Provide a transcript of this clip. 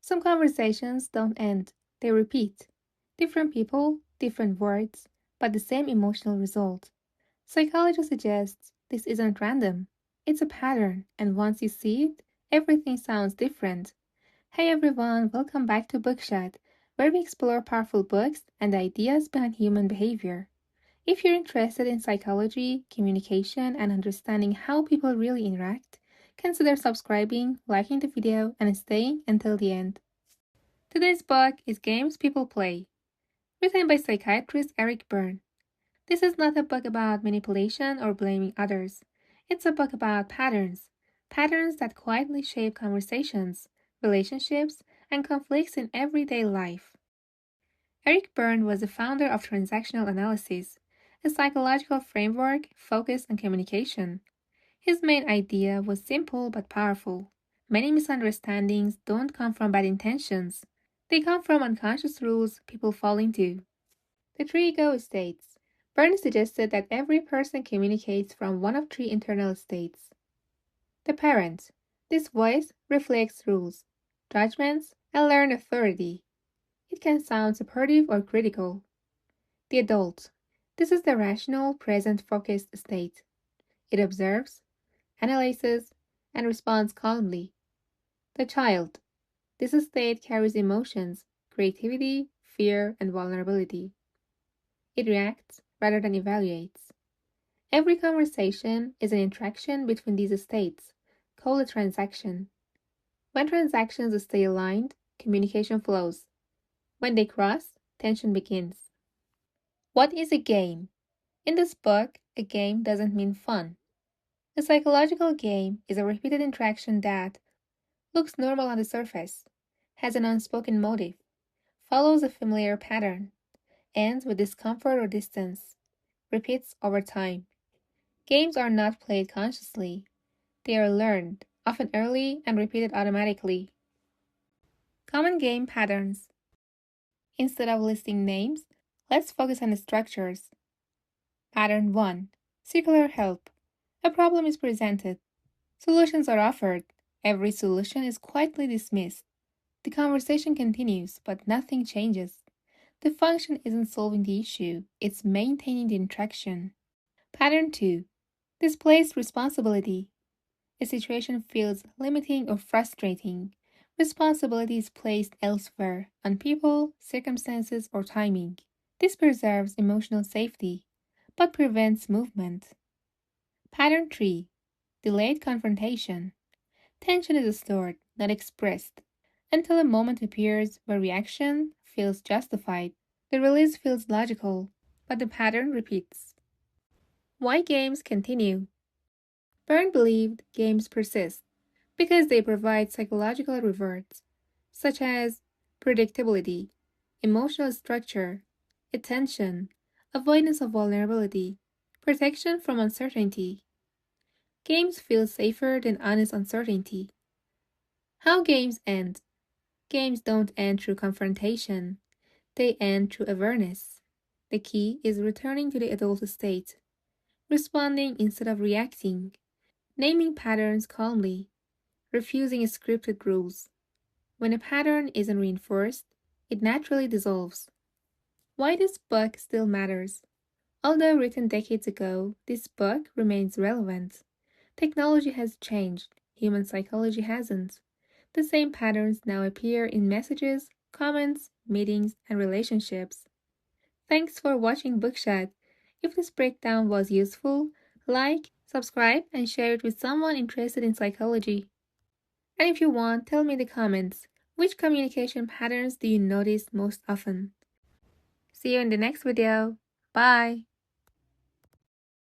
Some conversations don't end, they repeat. Different people, different words, but the same emotional result. Psychology suggests this isn't random. It's a pattern, and once you see it, everything sounds different. Hey everyone, welcome back to Bookchat, where we explore powerful books and the ideas behind human behavior. If you're interested in psychology, communication, and understanding how people really interact, consider subscribing, liking the video, and staying until the end. Today's book is Games People Play, written by psychiatrist Eric Berne. This is not a book about manipulation or blaming others. It's a book about patterns, patterns that quietly shape conversations, relationships, and conflicts in everyday life. Eric Berne was the founder of Transactional Analysis, a psychological framework focused on communication. His main idea was simple but powerful. Many misunderstandings don't come from bad intentions. They come from unconscious rules people fall into. The three ego states. Berne suggested that every person communicates from one of three internal states. The parent. This voice reflects rules, judgments, and learned authority. It can sound supportive or critical. The adult. This is the rational, present-focused state. It observes, analyzes, and responds calmly. The child. This state carries emotions, creativity, fear, and vulnerability. It reacts rather than evaluates. Every conversation is an interaction between these states, called a transaction. When transactions stay aligned, communication flows. When they cross, tension begins. What is a game? In this book, a game doesn't mean fun. A psychological game is a repeated interaction that looks normal on the surface, has an unspoken motive, follows a familiar pattern, ends with discomfort or distance, repeats over time. Games are not played consciously. They are learned, often early and repeated automatically. Common game patterns. Instead of listing names, let's focus on the structures. Pattern 1. Circular help. A problem is presented. Solutions are offered. Every solution is quietly dismissed. The conversation continues, but nothing changes. The function isn't solving the issue, it's maintaining the interaction. Pattern 2. Displaced responsibility. A situation feels limiting or frustrating. Responsibility is placed elsewhere, on people, circumstances, or timing. This preserves emotional safety, but prevents movement. Pattern 3. Delayed confrontation. Tension is stored, not expressed, until a moment appears where reaction feels justified. The release feels logical, but the pattern repeats. Why games continue? Berne believed games persist because they provide psychological rewards, such as predictability, emotional structure, attention, avoidance of vulnerability, protection from uncertainty. Games feel safer than honest uncertainty. How games end? Games don't end through confrontation. They end through awareness. The key is returning to the adult state, responding instead of reacting, naming patterns calmly, refusing scripted rules. When a pattern isn't reinforced, it naturally dissolves. Why this book still matters? Although written decades ago, this book remains relevant. Technology has changed, human psychology hasn't. The same patterns now appear in messages, comments, meetings, and relationships. Thanks for watching Bookchat. If this breakdown was useful, like, subscribe, and share it with someone interested in psychology. And if you want, tell me in the comments, which communication patterns do you notice most often? See you in the next video. Bye!